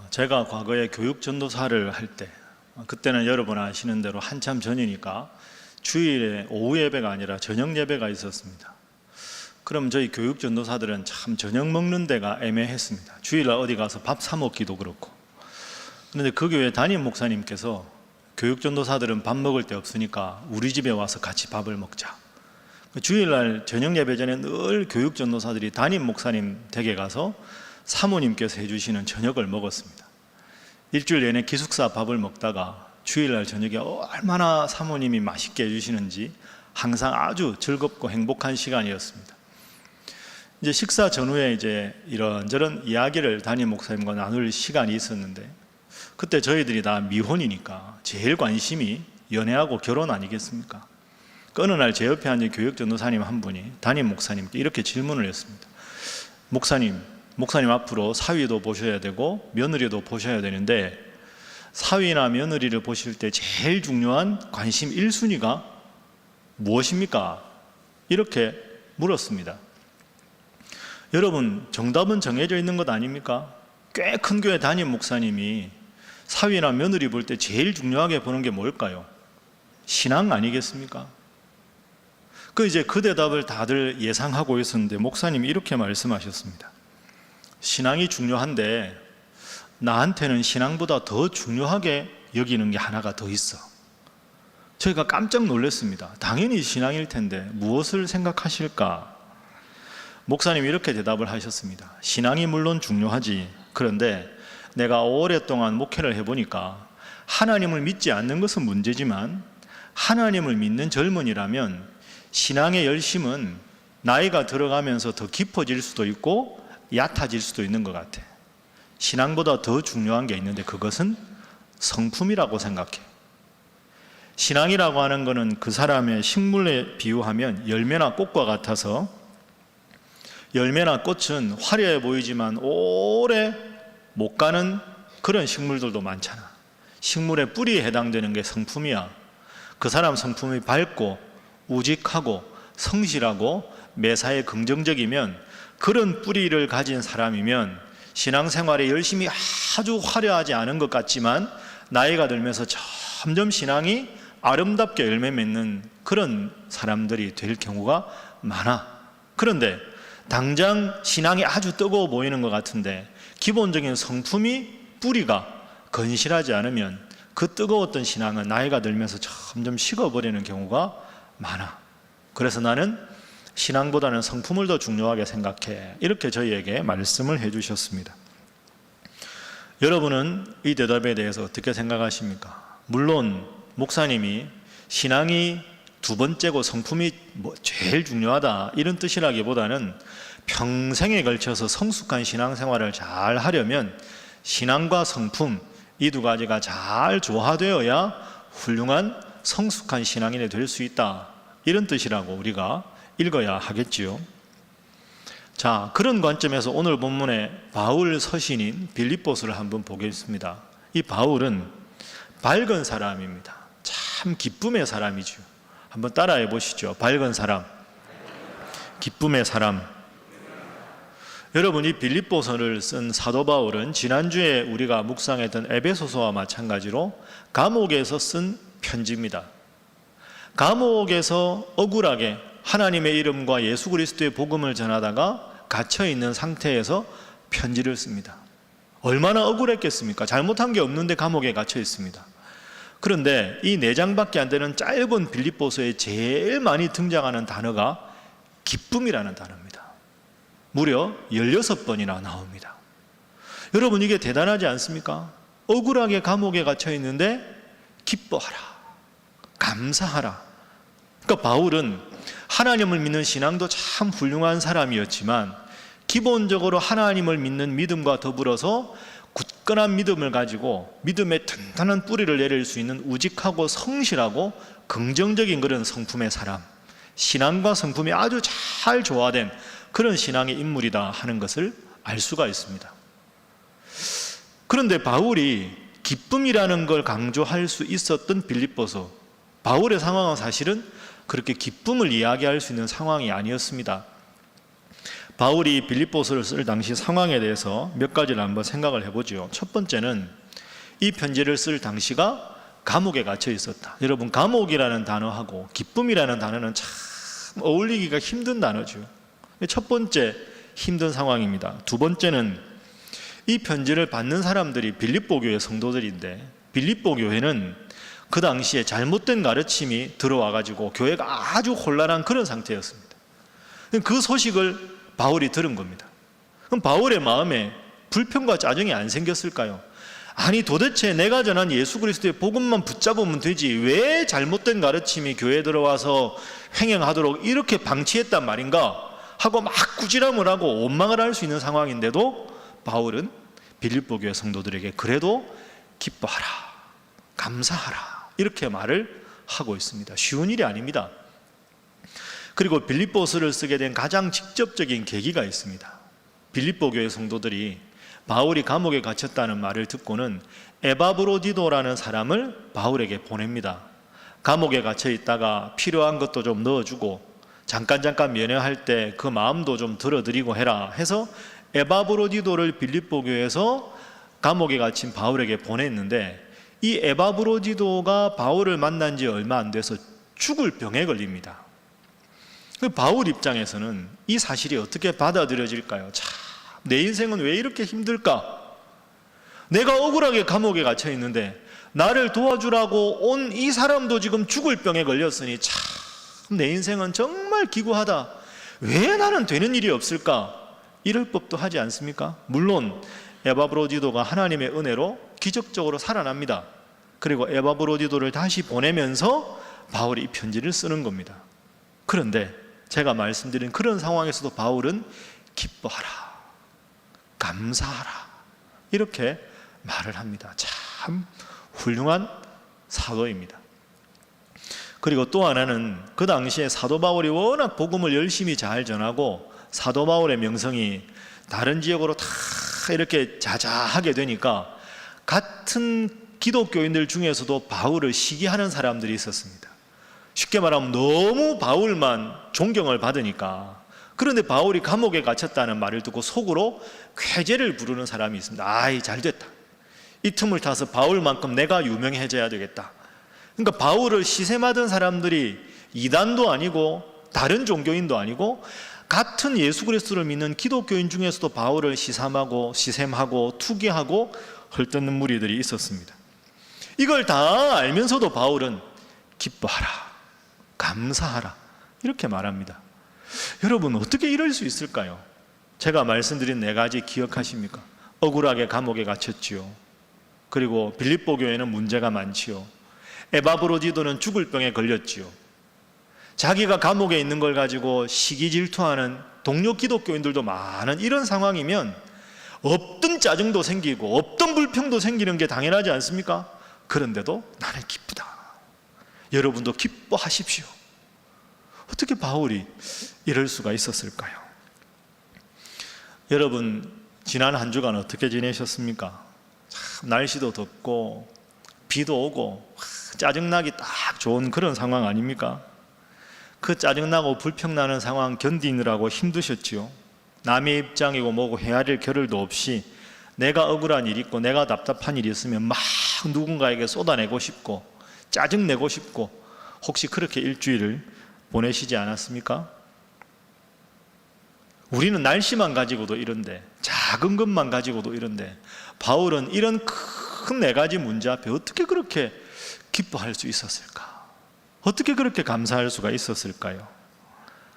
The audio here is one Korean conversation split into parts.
제가 과거에 교육 전도사를 할 때, 그때는 여러분 아시는 대로 한참 전이니까 주일에 오후 예배가 아니라 저녁 예배가 있었습니다. 그럼 저희 교육 전도사들은 참 저녁 먹는 데가 애매했습니다. 주일날 어디 가서 밥 사 먹기도 그렇고. 그런데 그 교회 담임 목사님께서 교육 전도사들은 밥 먹을 데 없으니까 우리 집에 와서 같이 밥을 먹자. 주일날 저녁 예배 전에 늘 교육 전도사들이 담임 목사님 댁에 가서 사모님께서 해주시는 저녁을 먹었습니다. 일주일 내내 기숙사 밥을 먹다가 주일날 저녁에 얼마나 사모님이 맛있게 해주시는지 항상 아주 즐겁고 행복한 시간이었습니다. 이제 식사 전후에 이제 이런저런 이야기를 담임 목사님과 나눌 시간이 있었는데, 그때 저희들이 다 미혼이니까 제일 관심이 연애하고 결혼 아니겠습니까? 어느 날 제 옆에 앉은 교육 전도사님 한 분이 담임 목사님께 이렇게 질문을 했습니다. 목사님 앞으로 사위도 보셔야 되고 며느리도 보셔야 되는데, 사위나 며느리를 보실 때 제일 중요한 관심 1순위가 무엇입니까? 이렇게 물었습니다. 여러분, 정답은 정해져 있는 것 아닙니까? 꽤 큰 교회 담임 목사님이 사위나 며느리 볼 때 제일 중요하게 보는 게 뭘까요? 신앙 아니겠습니까? 이제 그 대답을 다들 예상하고 있었는데 목사님이 이렇게 말씀하셨습니다. 신앙이 중요한데 나한테는 신앙보다 더 중요하게 여기는 게 하나가 더 있어. 저희가 깜짝 놀랐습니다. 당연히 신앙일 텐데 무엇을 생각하실까? 목사님이 이렇게 대답을 하셨습니다. 신앙이 물론 중요하지. 그런데 내가 오랫동안 목회를 해보니까 하나님을 믿지 않는 것은 문제지만 하나님을 믿는 젊은이라면 신앙의 열심은 나이가 들어가면서 더 깊어질 수도 있고 얕아질 수도 있는 것 같아. 신앙보다 더 중요한 게 있는데 그것은 성품이라고 생각해. 신앙이라고 하는 것은 그 사람의 식물에 비유하면 열매나 꽃과 같아서, 열매나 꽃은 화려해 보이지만 오래 못 가는 그런 식물들도 많잖아. 식물의 뿌리에 해당되는 게 성품이야. 그 사람 성품이 밝고 우직하고 성실하고 매사에 긍정적이면, 그런 뿌리를 가진 사람이면 신앙생활에 열심히 아주 화려하지 않은 것 같지만 나이가 들면서 점점 신앙이 아름답게 열매 맺는 그런 사람들이 될 경우가 많아. 그런데 당장 신앙이 아주 뜨거워 보이는 것 같은데 기본적인 성품이, 뿌리가 건실하지 않으면 그 뜨거웠던 신앙은 나이가 들면서 점점 식어버리는 경우가 많아. 그래서 나는 신앙보다는 성품을 더 중요하게 생각해. 이렇게 저희에게 말씀을 해주셨습니다. 여러분은 이 대답에 대해서 어떻게 생각하십니까? 물론 목사님이 신앙이 두 번째고 성품이 제일 중요하다 이런 뜻이라기보다는 평생에 걸쳐서 성숙한 신앙생활을 잘 하려면 신앙과 성품, 이 두 가지가 잘 조화되어야 훌륭한 성숙한 신앙인이 될 수 있다, 이런 뜻이라고 우리가 읽어야 하겠지요. 자, 그런 관점에서 오늘 본문의 바울 서신인 빌립보서를 한번 보겠습니다. 이 바울은 밝은 사람입니다. 참 기쁨의 사람이죠. 한번 따라해 보시죠. 밝은 사람, 기쁨의 사람. 여러분, 이 빌립보서를 쓴 사도 바울은 지난주에 우리가 묵상했던 에베소서와 마찬가지로 감옥에서 쓴 편지입니다. 감옥에서 억울하게 하나님의 이름과 예수 그리스도의 복음을 전하다가 갇혀있는 상태에서 편지를 씁니다. 얼마나 억울했겠습니까? 잘못한 게 없는데 감옥에 갇혀 있습니다. 그런데 이 4장밖에 안 되는 짧은 빌립보서에 제일 많이 등장하는 단어가 기쁨이라는 단어입니다. 무려 16번이나 나옵니다. 여러분, 이게 대단하지 않습니까? 억울하게 감옥에 갇혀 있는데 기뻐하라, 감사하라. 그러니까 바울은 하나님을 믿는 신앙도 참 훌륭한 사람이었지만 기본적으로 하나님을 믿는 믿음과 더불어서 굳건한 믿음을 가지고 믿음의 튼튼한 뿌리를 내릴 수 있는 우직하고 성실하고 긍정적인 그런 성품의 사람, 신앙과 성품이 아주 잘 조화된 그런 신앙의 인물이다 하는 것을 알 수가 있습니다. 그런데 바울이 기쁨이라는 걸 강조할 수 있었던 빌립보서, 바울의 상황은 사실은 그렇게 기쁨을 이야기할 수 있는 상황이 아니었습니다. 바울이 빌립보서를 쓸 당시 상황에 대해서 몇 가지를 한번 생각을 해보죠. 첫 번째는 이 편지를 쓸 당시가 감옥에 갇혀 있었다. 여러분, 감옥이라는 단어하고 기쁨이라는 단어는 참 어울리기가 힘든 단어죠. 첫 번째 힘든 상황입니다. 두 번째는 이 편지를 받는 사람들이 빌립보 교회 성도들인데, 빌립보 교회는 그 당시에 잘못된 가르침이 들어와 가지고 교회가 아주 혼란한 그런 상태였습니다. 그 소식을 바울이 들은 겁니다. 그럼 바울의 마음에 불평과 짜증이 안 생겼을까요? 아니, 도대체 내가 전한 예수 그리스도의 복음만 붙잡으면 되지 왜 잘못된 가르침이 교회에 들어와서 횡행하도록 이렇게 방치했단 말인가 하고 막 꾸지람을 하고 원망을 할 수 있는 상황인데도 바울은 빌립보 교회 성도들에게 그래도 기뻐하라, 감사하라, 이렇게 말을 하고 있습니다. 쉬운 일이 아닙니다. 그리고 빌립보서를 쓰게 된 가장 직접적인 계기가 있습니다. 빌립보 교회 성도들이 바울이 감옥에 갇혔다는 말을 듣고는 에바브로디도라는 사람을 바울에게 보냅니다. 감옥에 갇혀 있다가 필요한 것도 좀 넣어주고 잠깐 면회할 때 그 마음도 좀 들어드리고 해라 해서 에바브로디도를 빌립보 교회에서 감옥에 갇힌 바울에게 보냈는데, 이 에바브로디도가 바울을 만난 지 얼마 안 돼서 죽을 병에 걸립니다. 바울 입장에서는 이 사실이 어떻게 받아들여질까요? 참, 내 인생은 왜 이렇게 힘들까? 내가 억울하게 감옥에 갇혀 있는데 나를 도와주라고 온 이 사람도 지금 죽을 병에 걸렸으니 참, 내 인생은 정말 기구하다. 왜 나는 되는 일이 없을까? 이럴 법도 하지 않습니까? 물론 에바브로디도가 하나님의 은혜로 기적적으로 살아납니다. 그리고 에바브로디도를 다시 보내면서 바울이 이 편지를 쓰는 겁니다. 그런데 제가 말씀드린 그런 상황에서도 바울은 기뻐하라, 감사하라, 이렇게 말을 합니다. 참 훌륭한 사도입니다. 그리고 또 하나는 그 당시에 사도 바울이 워낙 복음을 열심히 잘 전하고 사도 바울의 명성이 다른 지역으로 다 이렇게 자자하게 되니까 같은 기독교인들 중에서도 바울을 시기하는 사람들이 있었습니다. 쉽게 말하면 너무 바울만 존경을 받으니까. 그런데 바울이 감옥에 갇혔다는 말을 듣고 속으로 쾌재를 부르는 사람이 있습니다. 아이, 잘됐다. 이 틈을 타서 바울만큼 내가 유명해져야 되겠다. 그러니까 바울을 시샘하던 사람들이 이단도 아니고 다른 종교인도 아니고 같은 예수 그리스도를 믿는 기독교인 중에서도 바울을 시샘하고 투기하고 헐뜯는 무리들이 있었습니다. 이걸 다 알면서도 바울은 기뻐하라, 감사하라, 이렇게 말합니다. 여러분, 어떻게 이럴 수 있을까요? 제가 말씀드린 네 가지 기억하십니까? 억울하게 감옥에 갇혔지요. 그리고 빌립보 교회는 문제가 많지요. 에바브로디도는 죽을 병에 걸렸지요. 자기가 감옥에 있는 걸 가지고 시기 질투하는 동료 기독교인들도 많은 이런 상황이면 없던 짜증도 생기고 없던 불평도 생기는 게 당연하지 않습니까? 그런데도 나는 기쁘다. 여러분도 기뻐하십시오. 어떻게 바울이 이럴 수가 있었을까요? 여러분, 지난 한 주간 어떻게 지내셨습니까? 참 날씨도 덥고 비도 오고 짜증나기 딱 좋은 그런 상황 아닙니까? 그 짜증나고 불평나는 상황 견디느라고 힘드셨지요. 남의 입장이고 뭐고 헤아릴 겨를도 없이 내가 억울한 일이 있고 내가 답답한 일이 있으면 막 누군가에게 쏟아내고 싶고 짜증내고 싶고, 혹시 그렇게 일주일을 보내시지 않았습니까? 우리는 날씨만 가지고도 이런데, 작은 것만 가지고도 이런데, 바울은 이런 큰 네 가지 문제 앞에 어떻게 그렇게 기뻐할 수 있었을까? 어떻게 그렇게 감사할 수가 있었을까요?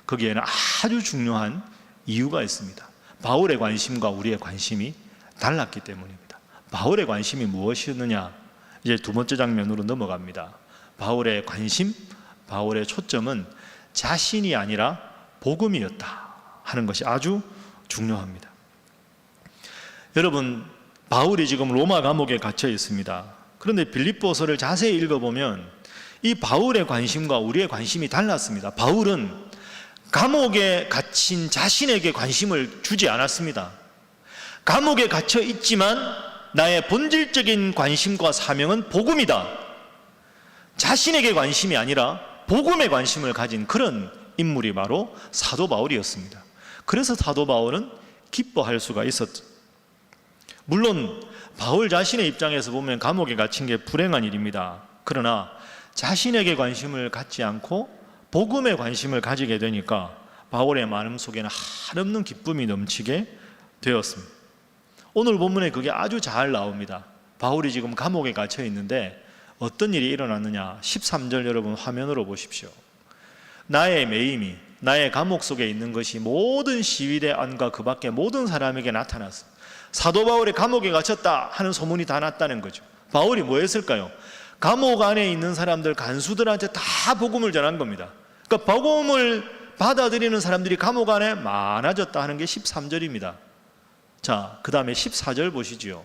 거기에는 아주 중요한 이유가 있습니다. 바울의 관심과 우리의 관심이 달랐기 때문입니다. 바울의 관심이 무엇이었느냐? 이제 두 번째 장면으로 넘어갑니다. 바울의 관심, 바울의 초점은 자신이 아니라 복음이었다 하는 것이 아주 중요합니다. 여러분, 바울이 지금 로마 감옥에 갇혀 있습니다. 그런데 빌립보서를 자세히 읽어보면 이 바울의 관심과 우리의 관심이 달랐습니다. 바울은 감옥에 갇힌 자신에게 관심을 주지 않았습니다. 감옥에 갇혀 있지만 나의 본질적인 관심과 사명은 복음이다. 자신에게 관심이 아니라 복음에 관심을 가진 그런 인물이 바로 사도 바울이었습니다. 그래서 사도 바울은 기뻐할 수가 있었죠. 물론 바울 자신의 입장에서 보면 감옥에 갇힌 게 불행한 일입니다. 그러나 자신에게 관심을 갖지 않고 복음에 관심을 가지게 되니까 바울의 마음속에는 한없는 기쁨이 넘치게 되었습니다. 오늘 본문에 그게 아주 잘 나옵니다. 바울이 지금 감옥에 갇혀 있는데 어떤 일이 일어났느냐? 13절 여러분 화면으로 보십시오. 나의 매임이 나의 감옥 속에 있는 것이 모든 시위대 안과 그 밖에 모든 사람에게 나타났어. 사도 바울이 감옥에 갇혔다 하는 소문이 다 났다는 거죠. 바울이 뭐 했을까요? 감옥 안에 있는 사람들, 간수들한테 다 복음을 전한 겁니다. 그러니까 복음을 받아들이는 사람들이 감옥 안에 많아졌다 하는 게 13절입니다. 자, 그 다음에 14절 보시지요.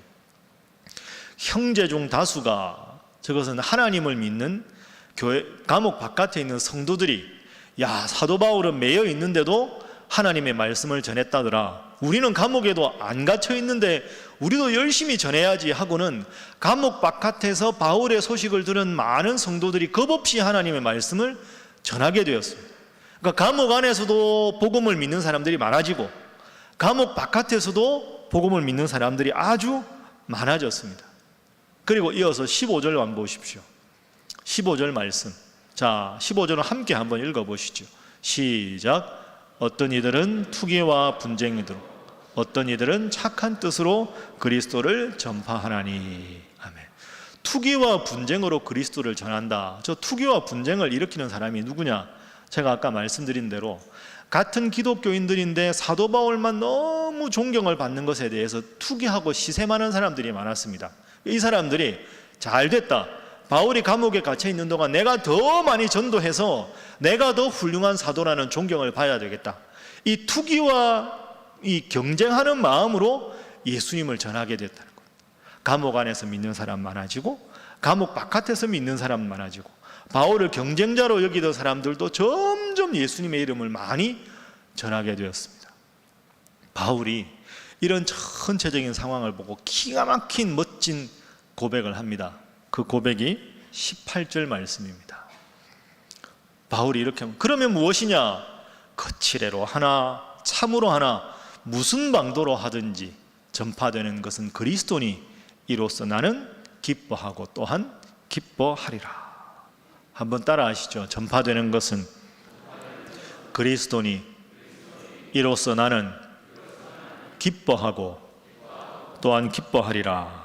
형제 중 다수가, 저것은 하나님을 믿는 교회 감옥 바깥에 있는 성도들이, 야, 사도 바울은 매여 있는데도 하나님의 말씀을 전했다더라. 우리는 감옥에도 안 갇혀 있는데 우리도 열심히 전해야지 하고는 감옥 바깥에서 바울의 소식을 들은 많은 성도들이 겁없이 하나님의 말씀을 전하게 되었습니다. 그러니까 감옥 안에서도 복음을 믿는 사람들이 많아지고 감옥 바깥에서도 복음을 믿는 사람들이 아주 많아졌습니다. 그리고 이어서 15절 한번 보십시오. 15절 말씀. 자, 15절은 함께 한번 읽어보시죠. 시작. 어떤 이들은 투기와 분쟁이들, 어떤 이들은 착한 뜻으로 그리스도를 전파하나니. 아멘. 투기와 분쟁으로 그리스도를 전한다. 저 투기와 분쟁을 일으키는 사람이 누구냐? 제가 아까 말씀드린 대로 같은 기독교인들인데 사도 바울만 너무 존경을 받는 것에 대해서 투기하고 시샘하는 사람들이 많았습니다. 이 사람들이 잘 됐다, 바울이 감옥에 갇혀 있는 동안 내가 더 많이 전도해서 내가 더 훌륭한 사도라는 존경을 받아야 되겠다, 이 투기와 이 경쟁하는 마음으로 예수님을 전하게 됐다는 거예요. 감옥 안에서 믿는 사람 많아지고 감옥 바깥에서 믿는 사람 많아지고 바울을 경쟁자로 여기던 사람들도 점점 예수님의 이름을 많이 전하게 되었습니다. 바울이 이런 전체적인 상황을 보고 기가 막힌 멋진 고백을 합니다. 그 고백이 18절 말씀입니다. 바울이 이렇게 하면, 그러면 무엇이냐? 거칠애로 하나 참으로 하나 무슨 방도로 하든지 전파되는 것은 그리스도니 이로써 나는 기뻐하고 또한 기뻐하리라. 한번 따라 하시죠. 전파되는 것은 그리스도니 이로써 나는 기뻐하고 또한 기뻐하리라.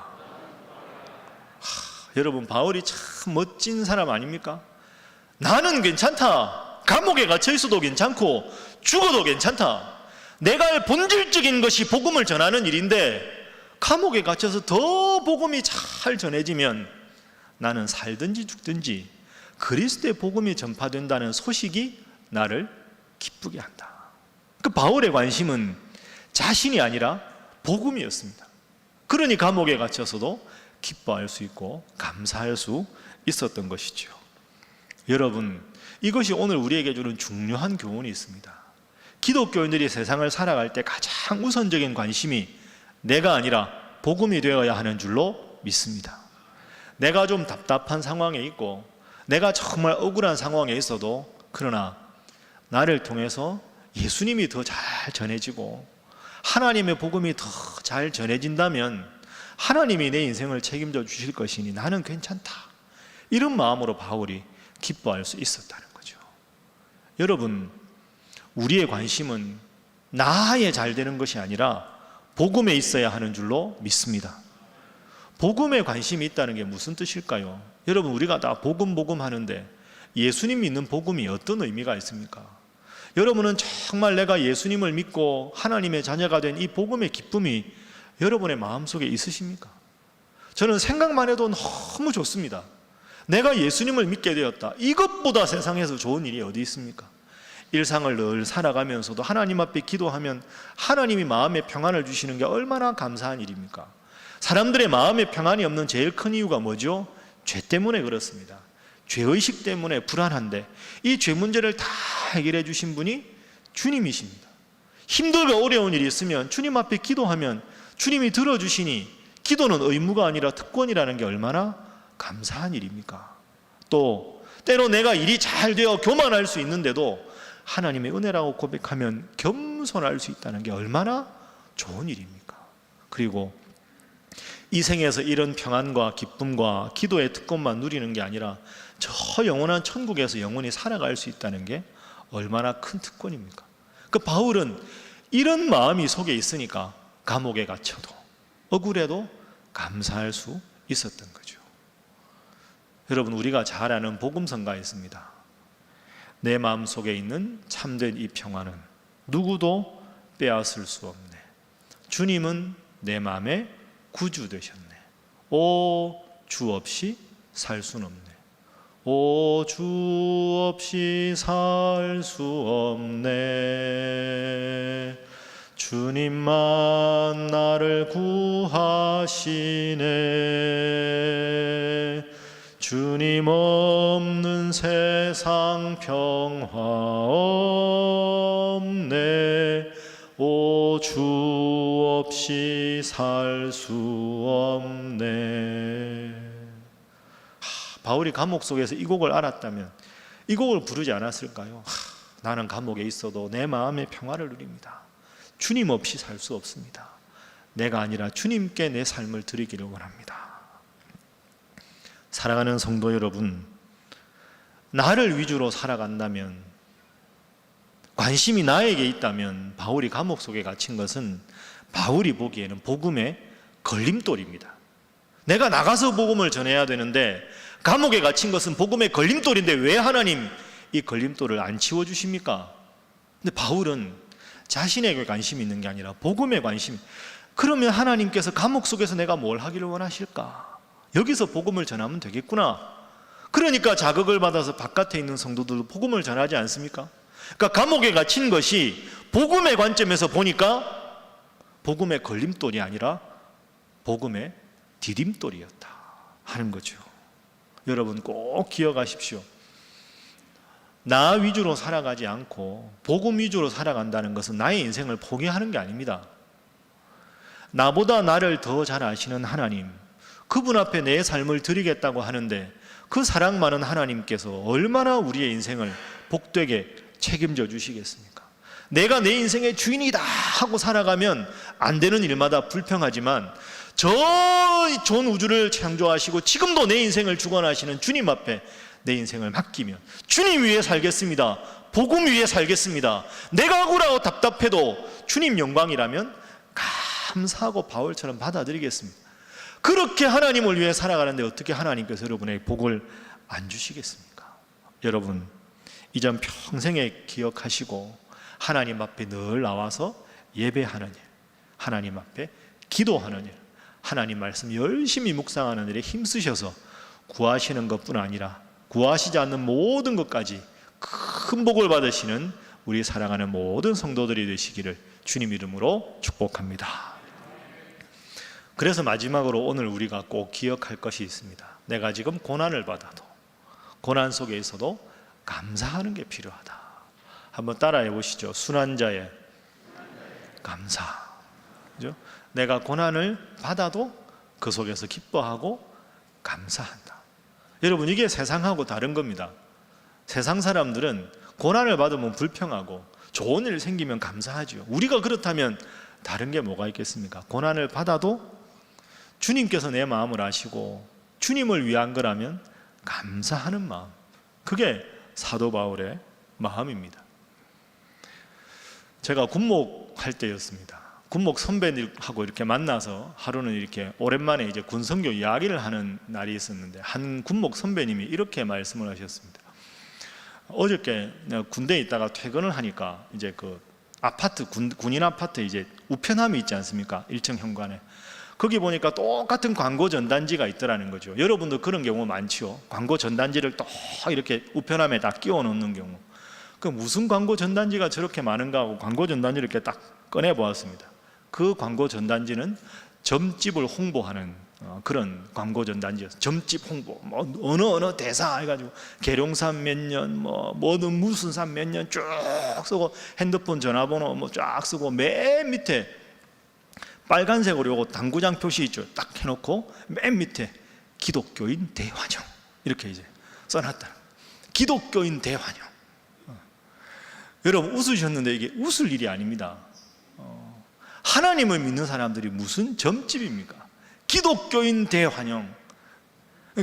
여러분, 바울이 참 멋진 사람 아닙니까? 나는 괜찮다, 감옥에 갇혀 있어도 괜찮고 죽어도 괜찮다, 내가 할 본질적인 것이 복음을 전하는 일인데 감옥에 갇혀서 더 복음이 잘 전해지면 나는 살든지 죽든지 그리스도의 복음이 전파된다는 소식이 나를 기쁘게 한다. 그 바울의 관심은 자신이 아니라 복음이었습니다. 그러니 감옥에 갇혀서도 기뻐할 수 있고 감사할 수 있었던 것이죠. 여러분, 이것이 오늘 우리에게 주는 중요한 교훈이 있습니다. 기독교인들이 세상을 살아갈 때 가장 우선적인 관심이 내가 아니라 복음이 되어야 하는 줄로 믿습니다. 내가 좀 답답한 상황에 있고 내가 정말 억울한 상황에 있어도, 그러나 나를 통해서 예수님이 더 잘 전해지고 하나님의 복음이 더 잘 전해진다면 하나님이 내 인생을 책임져 주실 것이니 나는 괜찮다, 이런 마음으로 바울이 기뻐할 수 있었다는 거죠. 여러분, 우리의 관심은 나의 잘 되는 것이 아니라 복음에 있어야 하는 줄로 믿습니다. 복음에 관심이 있다는 게 무슨 뜻일까요? 여러분, 우리가 다 복음 하는데 예수님 믿는 복음이 어떤 의미가 있습니까? 여러분은 정말 내가 예수님을 믿고 하나님의 자녀가 된 이 복음의 기쁨이 여러분의 마음속에 있으십니까? 저는 생각만 해도 너무 좋습니다. 내가 예수님을 믿게 되었다, 이것보다 세상에서 좋은 일이 어디 있습니까? 일상을 늘 살아가면서도 하나님 앞에 기도하면 하나님이 마음의 평안을 주시는 게 얼마나 감사한 일입니까? 사람들의 마음의 평안이 없는 제일 큰 이유가 뭐죠? 죄 때문에 그렇습니다. 죄의식 때문에 불안한데 이 죄 문제를 다 해결해 주신 분이 주님이십니다. 힘들고 어려운 일이 있으면 주님 앞에 기도하면 주님이 들어주시니 기도는 의무가 아니라 특권이라는 게 얼마나 감사한 일입니까? 또 때로 내가 일이 잘 되어 교만할 수 있는데도 하나님의 은혜라고 고백하면 겸손할 수 있다는 게 얼마나 좋은 일입니까? 그리고 이 생에서 이런 평안과 기쁨과 기도의 특권만 누리는 게 아니라 저 영원한 천국에서 영원히 살아갈 수 있다는 게 얼마나 큰 특권입니까? 그 바울은 이런 마음이 속에 있으니까 감옥에 갇혀도 억울해도 감사할 수 있었던 거죠. 여러분, 우리가 잘 아는 복음성가에 있습니다. 내 마음 속에 있는 참된 이 평안은 누구도 빼앗을 수 없네. 주님은 내 마음의 구주 되셨네. 오, 주 없이 살 수는 없네. 오, 주 없이 살 수 없네. 주님만 나를 구하시네. 주님 없는 세상 평화 없네. 오, 주 없이 살 수 없네. 바울이 감옥 속에서 이 곡을 알았다면 이 곡을 부르지 않았을까요? 나는 감옥에 있어도 내 마음의 평화를 누립니다. 주님 없이 살 수 없습니다. 내가 아니라 주님께 내 삶을 드리기를 원합니다. 사랑하는 성도 여러분, 나를 위주로 살아간다면, 관심이 나에게 있다면 바울이 감옥 속에 갇힌 것은 바울이 보기에는 복음의 걸림돌입니다. 내가 나가서 복음을 전해야 되는데 감옥에 갇힌 것은 복음의 걸림돌인데 왜 하나님 이 걸림돌을 안 치워주십니까? 근데 바울은 자신에게 관심이 있는 게 아니라 복음에 관심. 그러면 하나님께서 감옥 속에서 내가 뭘 하기를 원하실까? 여기서 복음을 전하면 되겠구나. 그러니까 자극을 받아서 바깥에 있는 성도들도 복음을 전하지 않습니까? 그러니까 감옥에 갇힌 것이 복음의 관점에서 보니까 복음의 걸림돌이 아니라 복음의 디딤돌이었다 하는 거죠. 여러분 꼭 기억하십시오. 나 위주로 살아가지 않고 복음 위주로 살아간다는 것은 나의 인생을 포기하는 게 아닙니다. 나보다 나를 더 잘 아시는 하나님, 그분 앞에 내 삶을 드리겠다고 하는데 그 사랑 많은 하나님께서 얼마나 우리의 인생을 복되게 책임져 주시겠습니까? 내가 내 인생의 주인이다 하고 살아가면 안 되는 일마다 불평하지만 저 전 우주를 창조하시고 지금도 내 인생을 주관하시는 주님 앞에 내 인생을 맡기면 주님 위에 살겠습니다. 복음 위에 살겠습니다. 내가 억울하고 답답해도 주님 영광이라면 감사하고 바울처럼 받아들이겠습니다. 그렇게 하나님을 위해 살아가는데 어떻게 하나님께서 여러분에게 복을 안 주시겠습니까? 여러분 이 점 평생에 기억하시고 하나님 앞에 늘 나와서 예배하는 일, 하나님 앞에 기도하는 일, 하나님 말씀 열심히 묵상하는 일에 힘쓰셔서 구하시는 것뿐 아니라 구하시지 않는 모든 것까지 큰 복을 받으시는 우리 사랑하는 모든 성도들이 되시기를 주님 이름으로 축복합니다. 그래서 마지막으로 오늘 우리가 꼭 기억할 것이 있습니다. 내가 지금 고난을 받아도 고난 속에 있어도 감사하는 게 필요하다. 한번 따라해 보시죠. 순환자의 감사. 그죠? 내가 고난을 받아도 그 속에서 기뻐하고 감사한다. 여러분 이게 세상하고 다른 겁니다. 세상 사람들은 고난을 받으면 불평하고 좋은 일 생기면 감사하죠. 우리가 그렇다면 다른 게 뭐가 있겠습니까? 고난을 받아도 주님께서 내 마음을 아시고 주님을 위한 거라면 감사하는 마음, 그게 사도 바울의 마음입니다. 제가 군목할 때였습니다. 군목 선배들하고 이렇게 만나서 하루는 이렇게 오랜만에 이제 군선교 이야기를 하는 날이 있었는데 한 군목 선배님이 이렇게 말씀을 하셨습니다. 어저께 내가 군대에 있다가 퇴근을 하니까 이제 그 아파트 군인 아파트 이제 우편함이 있지 않습니까? 1층 현관에. 거기 보니까 똑같은 광고 전단지가 있더라는 거죠. 여러분도 그런 경우 많지요. 광고 전단지를 또 이렇게 우편함에 다 끼워 놓는 경우. 그 무슨 광고 전단지가 저렇게 많은가 하고 광고 전단지를 이렇게 딱 꺼내 보았습니다. 그 광고 전단지는 점집을 홍보하는 그런 광고 전단지였어요. 점집 홍보, 뭐 어느 대사 해가지고 계룡산 몇 년, 뭐든 무슨 산 몇 년 쭉 쓰고 핸드폰 전화번호 뭐 쫙 쓰고 맨 밑에 빨간색으로 요거 당구장 표시 있죠. 딱 해놓고 맨 밑에 기독교인 대환영 이렇게 이제 써놨다. 기독교인 대환영. 여러분 웃으셨는데 이게 웃을 일이 아닙니다. 하나님을 믿는 사람들이 무슨 점집입니까? 기독교인 대환영.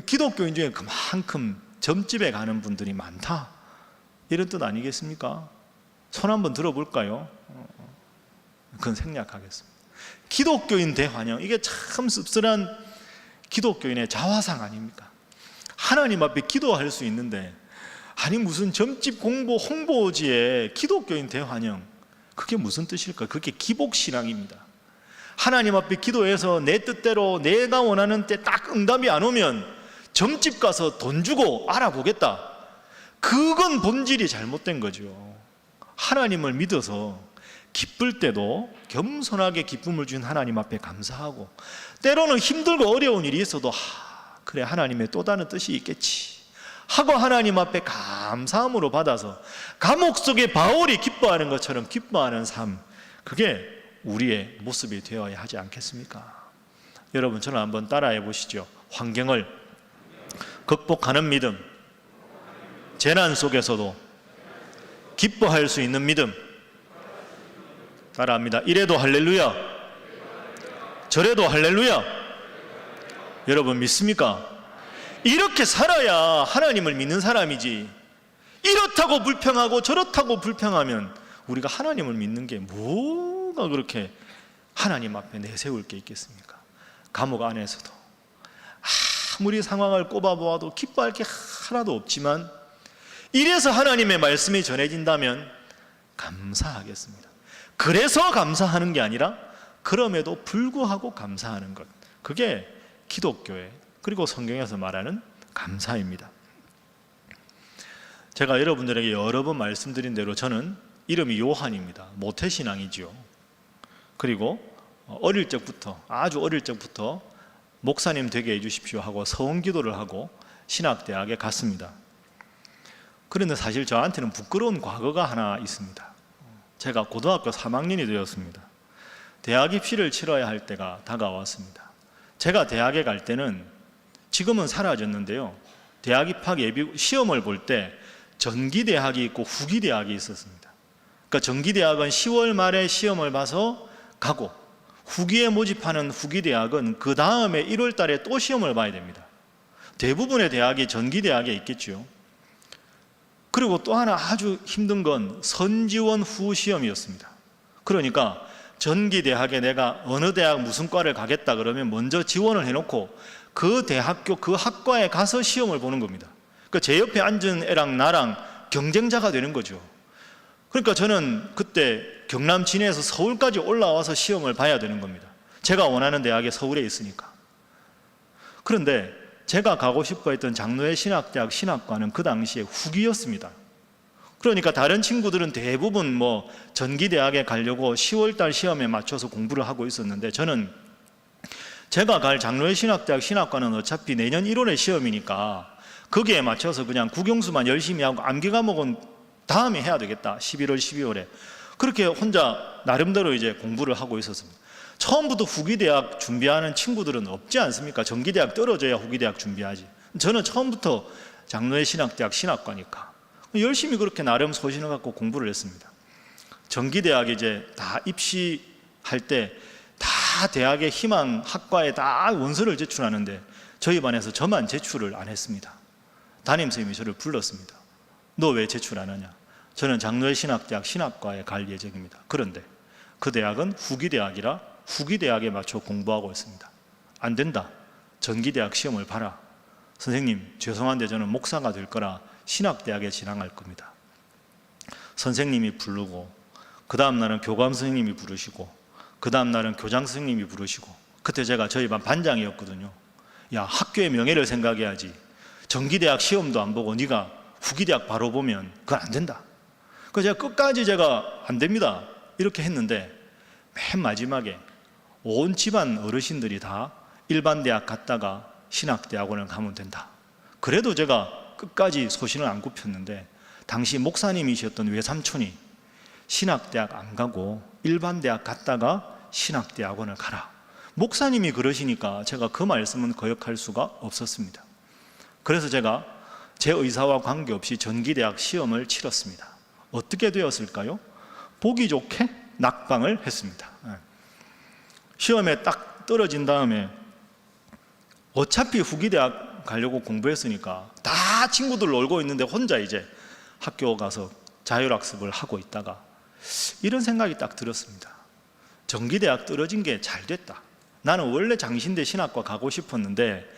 기독교인 중에 그만큼 점집에 가는 분들이 많다, 이런 뜻 아니겠습니까? 손 한번 들어볼까요? 그건 생략하겠습니다. 기독교인 대환영, 이게 참 씁쓸한 기독교인의 자화상 아닙니까? 하나님 앞에 기도할 수 있는데, 아니 무슨 점집 공보 홍보지에 기독교인 대환영, 그게 무슨 뜻일까? 그게 기복신앙입니다. 하나님 앞에 기도해서 내 뜻대로 내가 원하는 때 딱 응답이 안 오면 점집 가서 돈 주고 알아보겠다, 그건 본질이 잘못된 거죠. 하나님을 믿어서 기쁠 때도 겸손하게 기쁨을 준 하나님 앞에 감사하고, 때로는 힘들고 어려운 일이 있어도 그래 하나님의 또 다른 뜻이 있겠지 하고 하나님 앞에 감사함으로 받아서 감옥 속에 바울이 기뻐하는 것처럼 기뻐하는 삶, 그게 우리의 모습이 되어야 하지 않겠습니까? 여러분, 저는 한번 따라해 보시죠. 환경을 극복하는 믿음, 재난 속에서도 기뻐할 수 있는 믿음. 따라합니다. 이래도 할렐루야, 저래도 할렐루야. 여러분 믿습니까? 이렇게 살아야 하나님을 믿는 사람이지, 이렇다고 불평하고 저렇다고 불평하면 우리가 하나님을 믿는 게 뭐가 그렇게 하나님 앞에 내세울 게 있겠습니까? 감옥 안에서도 아무리 상황을 꼽아보아도 기뻐할 게 하나도 없지만, 이래서 하나님의 말씀이 전해진다면 감사하겠습니다. 그래서 감사하는 게 아니라 그럼에도 불구하고 감사하는 것, 그게 기독교의, 그리고 성경에서 말하는 감사입니다. 제가 여러분들에게 여러 번 말씀드린 대로 저는 이름이 요한입니다. 모태신앙이죠. 그리고 어릴 적부터, 아주 어릴 적부터 목사님 되게 해주십시오 하고 서원기도를 하고 신학대학에 갔습니다. 그런데 사실 저한테는 부끄러운 과거가 하나 있습니다. 제가 고등학교 3학년이 되었습니다. 대학 입시를 치러야 할 때가 다가왔습니다. 제가 대학에 갈 때는, 지금은 사라졌는데요, 대학 입학 예비 시험을 볼 때 전기대학이 있고 후기대학이 있었습니다. 그러니까 전기대학은 10월 말에 시험을 봐서 가고, 후기에 모집하는 후기대학은 그 다음에 1월 달에 또 시험을 봐야 됩니다. 대부분의 대학이 전기대학에 있겠죠. 그리고 또 하나 아주 힘든 건 선지원 후 시험이었습니다. 그러니까 전기대학에 내가 어느 대학 무슨 과를 가겠다 그러면 먼저 지원을 해놓고 그 대학교 그 학과에 가서 시험을 보는 겁니다. 그러니까 제 옆에 앉은 애랑 나랑 경쟁자가 되는 거죠. 그러니까 저는 그때 경남 진해에서 서울까지 올라와서 시험을 봐야 되는 겁니다. 제가 원하는 대학이 서울에 있으니까. 그런데 제가 가고 싶어 했던 장로회 신학대학 신학과는 그 당시에 후기였습니다. 그러니까 다른 친구들은 대부분 전기대학에 가려고 10월달 시험에 맞춰서 공부를 하고 있었는데, 저는 제가 갈 장로회 신학대학 신학과는 어차피 내년 1월에 시험이니까 거기에 맞춰서 그냥 국영수만 열심히 하고 암기 과목은 다음에 해야 되겠다, 11월 12월에 그렇게 혼자 나름대로 이제 공부를 하고 있었습니다. 처음부터 후기대학 준비하는 친구들은 없지 않습니까? 전기대학 떨어져야 후기대학 준비하지. 저는 처음부터 장로회 신학대학 신학과니까 열심히 그렇게 나름 소신을 갖고 공부를 했습니다. 전기대학에 이제 다 입시할 때 다 대학의 희망 학과에 다 원서를 제출하는데 저희 반에서 저만 제출을 안 했습니다. 담임선생님이 저를 불렀습니다. 너 왜 제출 안 하냐? 저는 장로회 신학대학 신학과에 갈 예정입니다. 그런데 그 대학은 후기대학이라 후기대학에 맞춰 공부하고 있습니다. 안 된다. 전기대학 시험을 봐라. 선생님 죄송한데 저는 목사가 될 거라 신학대학에 진학할 겁니다. 선생님이 부르고, 그 다음 날은 교감 선생님이 부르시고, 그 다음 날은 교장 선생님이 부르시고, 그때 제가 저희 반 반장이었거든요. 야, 학교의 명예를 생각해야지. 전기대학 시험도 안 보고 네가 후기대학 바로 보면 그건 안 된다. 그래서 제가 끝까지 안 됩니다 이렇게 했는데, 맨 마지막에 온 집안 어르신들이 다 일반 대학 갔다가 신학대학원을 가면 된다. 그래도 제가 끝까지 소신을 안 굽혔는데, 당시 목사님이셨던 외삼촌이 신학대학 안 가고 일반 대학 갔다가 신학대학원을 가라. 목사님이 그러시니까 제가 그 말씀은 거역할 수가 없었습니다. 그래서 제가 제 의사와 관계없이 전기대학 시험을 치렀습니다. 어떻게 되었을까요? 보기 좋게 낙방을 했습니다. 시험에 딱 떨어진 다음에 어차피 후기대학 가려고 공부했으니까 다 친구들 놀고 있는데 혼자 이제 학교 가서 자율학습을 하고 있다가 이런 생각이 딱 들었습니다. 전기대학 떨어진 게 잘 됐다. 나는 원래 장신대 신학과 가고 싶었는데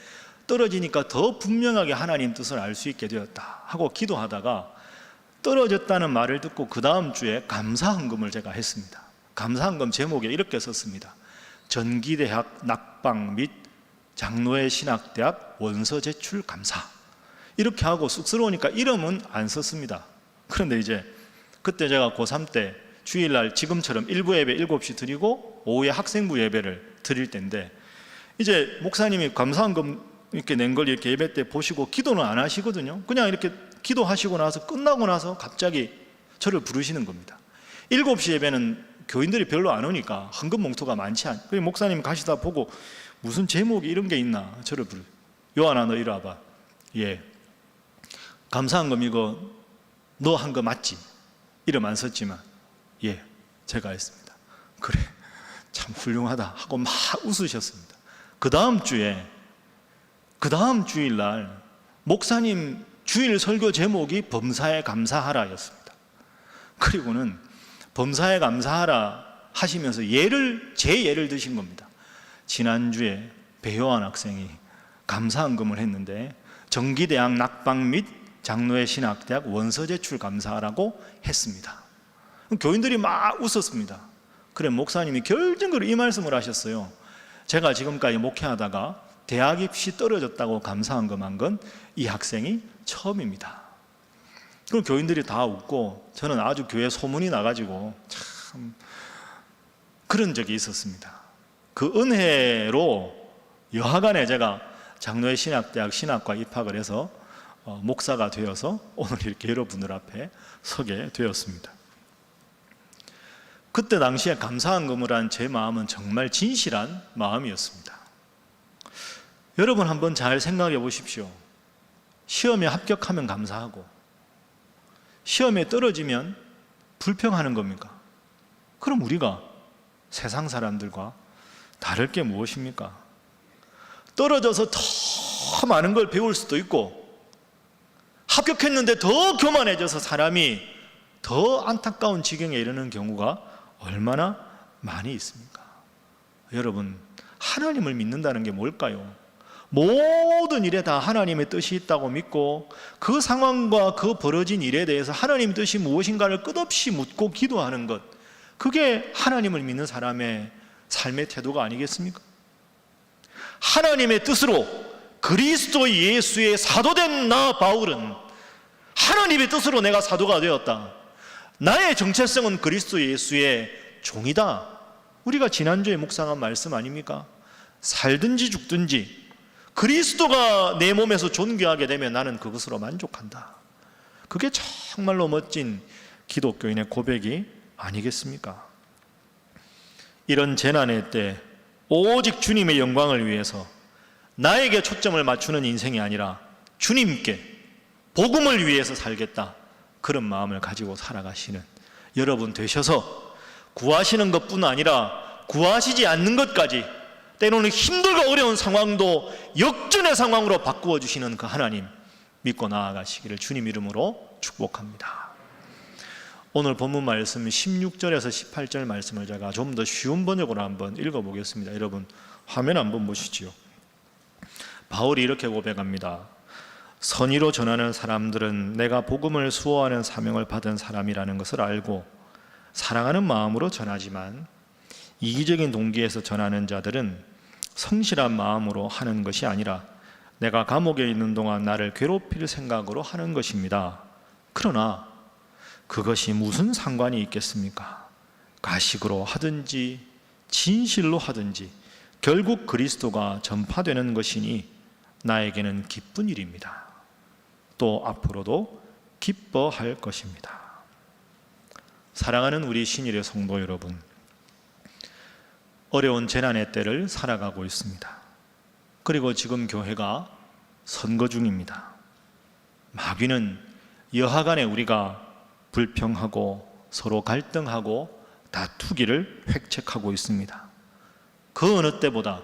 떨어지니까 더 분명하게 하나님 뜻을 알 수 있게 되었다 하고 기도하다가 떨어졌다는 말을 듣고 그 다음 주에 감사헌금을 제가 했습니다. 감사헌금 제목에 이렇게 썼습니다. 전기대학 낙방 및 장로회 신학대학 원서 제출 감사. 이렇게 하고 쑥스러우니까 이름은 안 썼습니다. 그런데 이제 그때 제가 고3 때 주일날 지금처럼 일부 예배 7시 드리고 오후에 학생부 예배를 드릴 때인데 이제 목사님이 감사헌금 이렇게 낸 걸 이렇게 예배 때 보시고 기도는 안 하시거든요. 그냥 이렇게 기도하시고 나서 끝나고 나서 갑자기 저를 부르시는 겁니다. 7시 예배는 교인들이 별로 안 오니까 헌금 봉투가 많지 않아요. 그래서 목사님 가시다 보고 무슨 제목이 이런 게 있나 저를 부르. 요한아 너 이리 와봐. 예. 감사헌금 이거 너 한 거 맞지? 이름 안 썼지만 예 제가 했습니다. 그래 참 훌륭하다 하고 막 웃으셨습니다. 그 다음 주일날 목사님 주일 설교 제목이 범사에 감사하라 였습니다. 그리고는 범사에 감사하라 하시면서 제 예를 드신 겁니다. 지난주에 배효한 학생이 감사헌금을 했는데 전기대학 낙방 및 장로회 신학대학 원서 제출 감사하라고 했습니다. 교인들이 막 웃었습니다. 그래 목사님이 결정적으로 이 말씀을 하셨어요. 제가 지금까지 목회하다가 대학 입시 떨어졌다고 감사헌금 한 건 이 학생이 처음입니다. 그럼 교인들이 다 웃고 저는 아주 교회 소문이 나가지고 참 그런 적이 있었습니다. 그 은혜로 여하간에 제가 장로회 신학대학 신학과 입학을 해서 목사가 되어서 오늘 이렇게 여러분들 앞에 서게 되었습니다. 그때 당시에 감사헌금을 한 제 마음은 정말 진실한 마음이었습니다. 여러분 한번 잘 생각해 보십시오. 시험에 합격하면 감사하고 시험에 떨어지면 불평하는 겁니까? 그럼 우리가 세상 사람들과 다를 게 무엇입니까? 떨어져서 더 많은 걸 배울 수도 있고 합격했는데 더 교만해져서 사람이 더 안타까운 지경에 이르는 경우가 얼마나 많이 있습니까? 여러분 하나님을 믿는다는 게 뭘까요? 모든 일에 다 하나님의 뜻이 있다고 믿고 그 상황과 그 벌어진 일에 대해서 하나님 뜻이 무엇인가를 끝없이 묻고 기도하는 것, 그게 하나님을 믿는 사람의 삶의 태도가 아니겠습니까? 하나님의 뜻으로 그리스도 예수의 사도된 나 바울은 하나님의 뜻으로 내가 사도가 되었다. 나의 정체성은 그리스도 예수의 종이다. 우리가 지난주에 묵상한 말씀 아닙니까? 살든지 죽든지 그리스도가 내 몸에서 존귀하게 되면 나는 그것으로 만족한다. 그게 정말로 멋진 기독교인의 고백이 아니겠습니까? 이런 재난의 때 오직 주님의 영광을 위해서 나에게 초점을 맞추는 인생이 아니라 주님께 복음을 위해서 살겠다, 그런 마음을 가지고 살아가시는 여러분 되셔서 구하시는 것뿐 아니라 구하시지 않는 것까지 때로는 힘들고 어려운 상황도 역전의 상황으로 바꾸어 주시는 그 하나님 믿고 나아가시기를 주님 이름으로 축복합니다. 오늘 본문 말씀 16절에서 18절 말씀을 제가 좀 더 쉬운 번역으로 한번 읽어보겠습니다. 여러분 화면 한번 보시죠. 바울이 이렇게 고백합니다. 선의로 전하는 사람들은 내가 복음을 수호하는 사명을 받은 사람이라는 것을 알고 사랑하는 마음으로 전하지만 이기적인 동기에서 전하는 자들은 성실한 마음으로 하는 것이 아니라 내가 감옥에 있는 동안 나를 괴롭힐 생각으로 하는 것입니다. 그러나 그것이 무슨 상관이 있겠습니까? 가식으로 하든지 진실로 하든지 결국 그리스도가 전파되는 것이니 나에게는 기쁜 일입니다. 또 앞으로도 기뻐할 것입니다. 사랑하는 우리 신일의 성도 여러분, 어려운 재난의 때를 살아가고 있습니다. 그리고 지금 교회가 선거 중입니다. 마귀는 여하간에 우리가 불평하고 서로 갈등하고 다투기를 획책하고 있습니다. 그 어느 때보다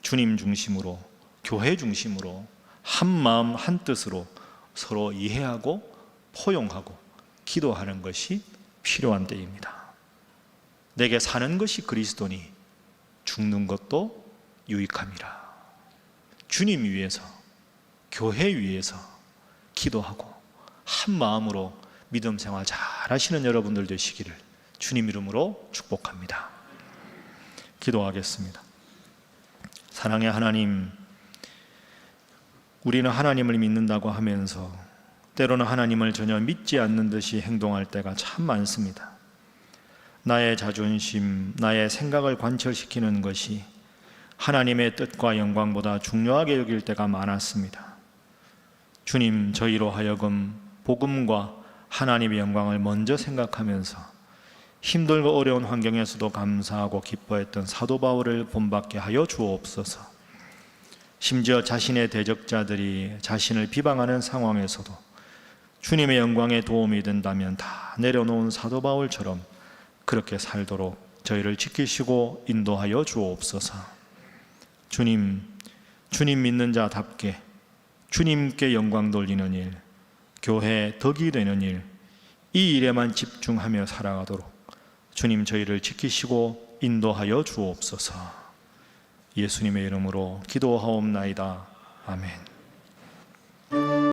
주님 중심으로, 교회 중심으로 한 마음 한 뜻으로 서로 이해하고 포용하고 기도하는 것이 필요한 때입니다. 내게 사는 것이 그리스도니 죽는 것도 유익함이라. 주님 위해서, 교회 위해서 기도하고 한 마음으로 믿음 생활 잘 하시는 여러분들 되시기를 주님 이름으로 축복합니다. 기도하겠습니다. 사랑의 하나님, 우리는 하나님을 믿는다고 하면서 때로는 하나님을 전혀 믿지 않는 듯이 행동할 때가 참 많습니다. 나의 자존심, 나의 생각을 관철시키는 것이 하나님의 뜻과 영광보다 중요하게 여길 때가 많았습니다. 주님, 저희로 하여금 복음과 하나님의 영광을 먼저 생각하면서 힘들고 어려운 환경에서도 감사하고 기뻐했던 사도 바울을 본받게 하여 주옵소서. 심지어 자신의 대적자들이 자신을 비방하는 상황에서도 주님의 영광에 도움이 된다면 다 내려놓은 사도 바울처럼 그렇게 살도록 저희를 지키시고 인도하여 주옵소서. 주님 믿는 자답게 주님께 영광 돌리는 일, 교회 덕이 되는 일, 이 일에만 집중하며 살아가도록 주님 저희를 지키시고 인도하여 주옵소서. 예수님의 이름으로 기도하옵나이다. 아멘.